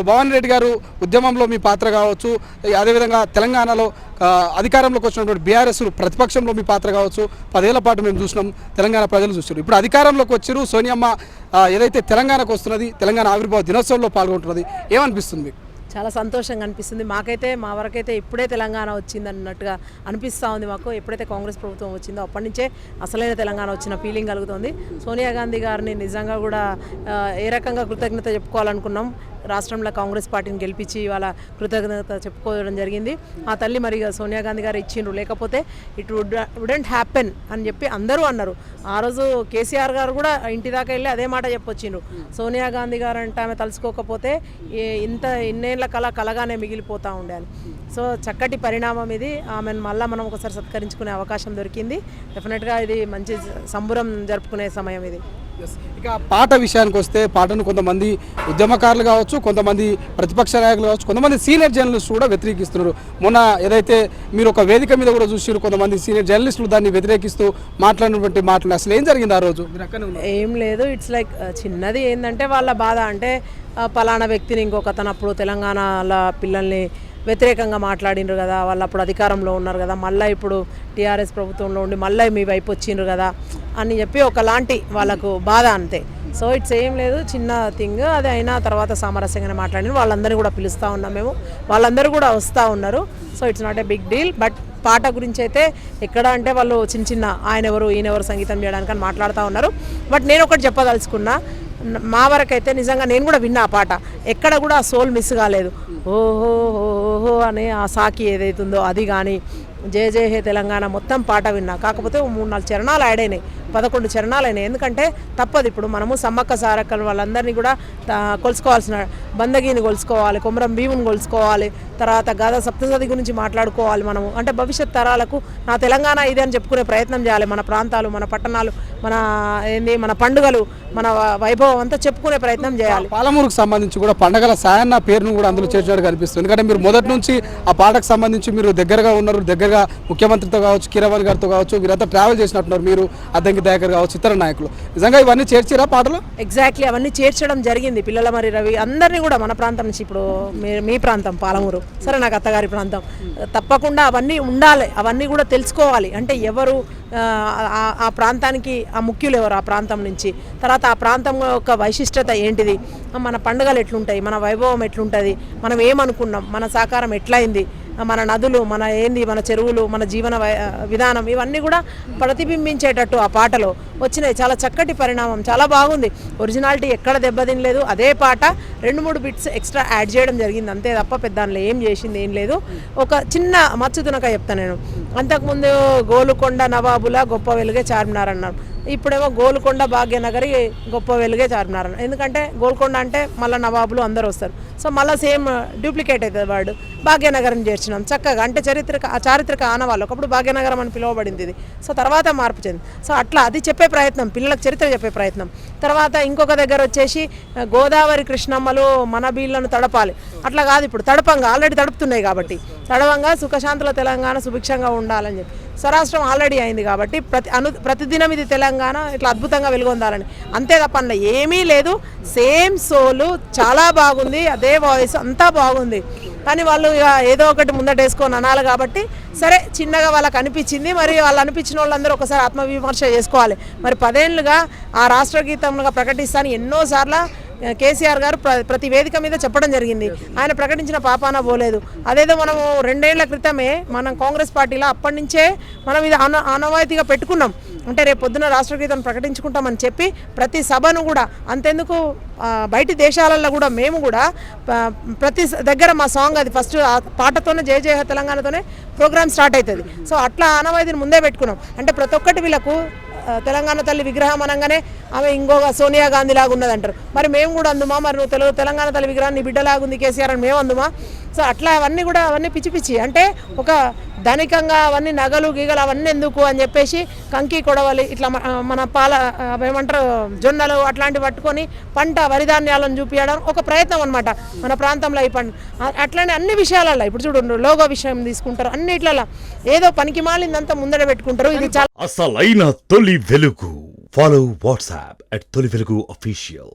భవన్ రెడ్డి గారు ఉద్యమంలో మీ పాత్ర కావచ్చు, అదేవిధంగా తెలంగాణలో అధికారంలోకి వచ్చినటువంటి బీఆర్ఎస్ ప్రతిపక్షంలో మీ పాత్ర కావచ్చు, 10 ఏళ్ల పాటు మేము చూసినాం, తెలంగాణ ప్రజలు చూస్తారు. ఇప్పుడు అధికారంలోకి వచ్చారు, సోనియమ్మ ఏదైతే తెలంగాణకు వస్తున్నది, తెలంగాణ ఆవిర్భావ దినోత్సవంలో పాల్గొంటున్నది, ఏమనిపిస్తుంది? చాలా సంతోషంగా అనిపిస్తుంది మాకైతే. మా వరకైతే ఇప్పుడే తెలంగాణ వచ్చింది అన్నట్టుగా అనిపిస్తూ ఉంది మాకు. ఎప్పుడైతే కాంగ్రెస్ ప్రభుత్వం వచ్చిందో అప్పటి నుంచే అసలైన తెలంగాణ వచ్చిన ఫీలింగ్ కలుగుతుంది. సోనియా గాంధీ గారిని నిజంగా కూడా ఏ రకంగా కృతజ్ఞత చెప్పుకోవాలనుకున్నాం. రాష్ట్రంలో కాంగ్రెస్ పార్టీని గెలిపించి వాళ్ళ కృతజ్ఞత చెప్పుకోవడం జరిగింది. ఆ తల్లి మరి సోనియా గాంధీ గారు ఇచ్చిండ్రు, లేకపోతే ఇట్ వుడెంట్ హ్యాపెన్ అని చెప్పి అందరూ అన్నారు. ఆ రోజు కేసీఆర్ గారు కూడా ఇంటి దాకా వెళ్ళి అదే మాట చెప్పొచ్చిండ్రు. సోనియా గాంధీ గారు అంటే ఆమె తలుచుకోకపోతే ఇన్నేళ్ల కలగానే మిగిలిపోతూ ఉండే అని. సో చక్కటి పరిణామం ఇది. ఆమెను మళ్ళీ మనం ఒకసారి సత్కరించుకునే అవకాశం దొరికింది. డెఫినెట్గా ఇది మంచి సంబురం జరుపుకునే సమయం ఇది. ఇక పాట విషయానికి వస్తే, పాటను కొంతమంది ఉద్యమకారులు కావచ్చు, కొంతమంది ప్రతిపక్ష నాయకులు కావచ్చు, కొంతమంది సీనియర్ జర్నలిస్టులు కూడా వ్యతిరేకిస్తున్నారు. మొన్న ఏదైతే మీరు ఒక వేదిక మీద కూడా చూసారు, కొంతమంది సీనియర్ జర్నలిస్టులు దాన్ని వ్యతిరేకిస్తూ మాట్లాడినటువంటి మాటలు, అసలు ఏం జరిగింది ఆ రోజు? ఏం లేదు, ఇట్స్ లైక్ చిన్నది. ఏంటంటే వాళ్ళ బాధ అంటే పలానా వ్యక్తిని ఇంకొకతను అప్పుడు తెలంగాణలో పిల్లల్ని వ్యతిరేకంగా మాట్లాడినరు కదా, వాళ్ళు అప్పుడు అధికారంలో ఉన్నారు కదా, మళ్ళీ ఇప్పుడు టీఆర్ఎస్ ప్రభుత్వంలో ఉండి మళ్ళీ మీ వైపు వచ్చిండ్రు కదా అని చెప్పి ఒకలాంటి వాళ్ళకు బాధ అంతే. సో ఇట్స్ ఏం లేదు, చిన్న థింగ్. అది అయినా తర్వాత సామరస్యంగానే మాట్లాడిన వాళ్ళందరినీ కూడా పిలుస్తూ ఉన్నాం మేము, వాళ్ళందరూ కూడా వస్తూ ఉన్నారు. So it's not a big deal. But పాట గురించి అయితే ఎక్కడ అంటే వాళ్ళు చిన్న ఆయన ఎవరు ఈయనెవరు సంగీతం చేయడానికి అని మాట్లాడుతూ ఉన్నారు. బట్ నేను ఒకటి చెప్పదలుచుకున్నా, మా వరకైతే నిజంగా నేను కూడా విన్నా ఆ పాట, ఎక్కడ కూడా ఆ సోల్ మిస్ కాలేదు. ఓహో ఓహో అనే ఆ సాకి ఏదైతుందో అది కానీ, జయ జయ హే తెలంగాణ మొత్తం పాట విన్నా. కాకపోతే 3-4 చరణాలు యాడ్ అయినాయి, 11 చరణాలు అయినాయి. ఎందుకంటే తప్పదు, ఇప్పుడు మనము సమ్మక్క సారక్కలు వాళ్ళందరినీ కూడా కొలుసుకోవాల్సిన, బందగీని కొలుసుకోవాలి, కొమరం భీముని కొలుసుకోవాలి, తర్వాత గాథా సప్తసతి గురించి మాట్లాడుకోవాలి మనము. అంటే భవిష్యత్ తరాలకు నా తెలంగాణ ఇది అని చెప్పుకునే ప్రయత్నం చేయాలి. మన ప్రాంతాలు, మన పట్టణాలు, మన పండుగలు, మన వైభవం అంతా చెప్పుకునే ప్రయత్నం చేయాలి. పాలమూరుకు సంబంధించి కూడా పండగల సాయన్న పేరును కూడా అందులో చేర్చినట్టు కనిపిస్తుంది. ఎందుకంటే మీరు మొదటి నుంచి ఆ పాటకు సంబంధించి మీరు దగ్గరగా ఉన్నారు, దగ్గరగా ముఖ్యమంత్రితో కావచ్చు, కీరవాణి గారితో కావచ్చు, వీరంతా ట్రావెల్ చేసినట్టున్నారు. మీరు అద్దంకి దయాకర్ కావచ్చు, ఇతర నాయకులు, నిజంగా ఇవన్నీ చేర్చిరా పాటలు? ఎగ్జాక్ట్లీ, అవన్నీ చేర్చడం జరిగింది. పిల్లల మరి రవి అందరినీ కూడా మన ప్రాంతం నుంచి, ఇప్పుడు మీ ప్రాంతం పాలమూరు, సరే నాకు అత్తగారి ప్రాంతం, తప్పకుండా అవన్నీ ఉండాలి, అవన్నీ కూడా తెలుసుకోవాలి. అంటే ఎవరు ఆ ప్రాంతానికి ఆ ముఖ్యులు ఎవరు, ఆ ప్రాంతం నుంచి, తర్వాత ఆ ప్రాంతం యొక్క వైశిష్టత ఏంటిది, మన పండుగలు ఎట్లుంటాయి, మన వైభవం ఎట్లుంటుంది, మనం ఏమనుకున్నాం, మన సాకారం ఎట్లయింది, మన నదులు, మన ఏంది, మన చెరువులు, మన జీవన విధానం, ఇవన్నీ కూడా ప్రతిబింబించేటట్టు ఆ పాటలో వచ్చినాయి. చాలా చక్కటి పరిణామం, చాలా బాగుంది. ఒరిజినాలిటీ ఎక్కడ దెబ్బతినలేదు. అదే పాట 2-3 బిట్స్ ఎక్స్ట్రా యాడ్ చేయడం జరిగింది అంతే తప్ప పెద్దాన్లో ఏం చేసింది ఏం లేదు. ఒక చిన్న మచ్చుతునక చెప్తాను నేను. అంతకుముందు గోలుకొండ నవాబుల గొప్ప వెలుగే చార్మినార్ అన్నారు, ఇప్పుడేమో గోల్కొండ భాగ్యనగరి గొప్ప వెలుగే చార్మినార్. ఎందుకంటే గోల్కొండ అంటే మళ్ళీ నవాబులు అందరూ వస్తారు. సో మళ్ళీ సేమ్ డూప్లికేట్ అవుతుంది వర్డ్. భాగ్యనగరం చేర్చినాం చక్కగా. అంటే చారిత్రక ఆనవాళ్ళు, ఒకప్పుడు భాగ్యనగరం అని పిలువబడింది ఇది. సో తర్వాత మార్పు చెంది. సో అట్లా అది చెప్పే ప్రయత్నం, పిల్లలకు చరిత్ర చెప్పే ప్రయత్నం. తర్వాత ఇంకొక దగ్గర వచ్చేసి గోదావరి కృష్ణమ్మలు మన బీళ్లను తడపాలి, అట్లా కాదు, ఇప్పుడు తడపంగా ఆల్రెడీ తడుపుతున్నాయి కాబట్టి, తడవంగా సుఖశాంతుల తెలంగాణ సుభిక్షంగా ఉండాలని చెప్పి స్వరాష్ట్రం ఆల్రెడీ అయింది కాబట్టి ప్రతిదినం ఇది తెలంగాణ ఇట్లా అద్భుతంగా వెలుగొందాలని, అంతే తప్ప అన్న ఏమీ లేదు. సేమ్ సోలు, చాలా బాగుంది, అదే వాయిస్, అంతా బాగుంది. కానీ వాళ్ళు ఇక ఏదో ఒకటి ముందటేసుకొని అనాలి కాబట్టి సరే చిన్నగా వాళ్ళకి అనిపించింది. మరి వాళ్ళు అనిపించిన వాళ్ళందరూ ఒకసారి ఆత్మవిమర్శ చేసుకోవాలి. మరి 10 ఏళ్ళుగా ఆ రాష్ట్ర గీతంగా ప్రకటిస్తాను ఎన్నోసార్లు కేసీఆర్ గారు ప్రతి వేదిక మీద చెప్పడం జరిగింది. ఆయన ప్రకటించిన పాపాన పోలేదు. అదేదో మనము 2 ఏళ్ల క్రితమే మనం కాంగ్రెస్ పార్టీలో అప్పటి నుంచే మనం ఇది ఆనవాయితీగా పెట్టుకున్నాం. అంటే రేపు పొద్దున రాష్ట్రగీతం ప్రకటించుకుంటామని చెప్పి ప్రతి సభను కూడా, అంతెందుకు బయటి దేశాలలో కూడా మేము కూడా ప్రతి దగ్గర మా సాంగ్ అది ఫస్ట్ పాటతోనే జయ జయ తెలంగాణతోనే ప్రోగ్రామ్ స్టార్ట్ అవుతుంది. సో అట్లా ఆనవాయితీని ముందే పెట్టుకున్నాం. అంటే ప్రతి ఒక్కటి వీళ్ళకు తెలంగాణ తల్లి విగ్రహం అనగానే ఆమె ఇంకొక సోనియా గాంధీ లాగా ఉన్నదంటారు. మరి మేము కూడా అందుమా, మరి నువ్వు తెలంగాణ తల్లి విగ్రహాన్ని బిడ్డలాగుంది కేసీఆర్ అని మేము అందుమా? సో అట్లా అవన్నీ కూడా అవన్నీ పిచ్చి పిచ్చి, అంటే ఒక ధనికంగా అవన్నీ నగలు గీగలు అవన్నీ ఎందుకు అని చెప్పేసి కంకి కొడవలి ఇట్లా మన ఏమంటారు జొన్నలు అట్లాంటివి పట్టుకొని పంట వరిధాన్యాలను చూపించడం ఒక ప్రయత్నం అనమాట మన ప్రాంతంలో. ఈ పంట అట్లానే అన్ని విషయాలలో ఇప్పుడు చూడండి, లోగో విషయం తీసుకుంటారు, అన్నిట్లలో ఏదో పనికి మాలిందంతా ముందర పెట్టుకుంటారు. ఇది చాలా అసలైన తొలి వెలుగు. ఫాలో వాట్సాప్ @తొలి వెలుగు official.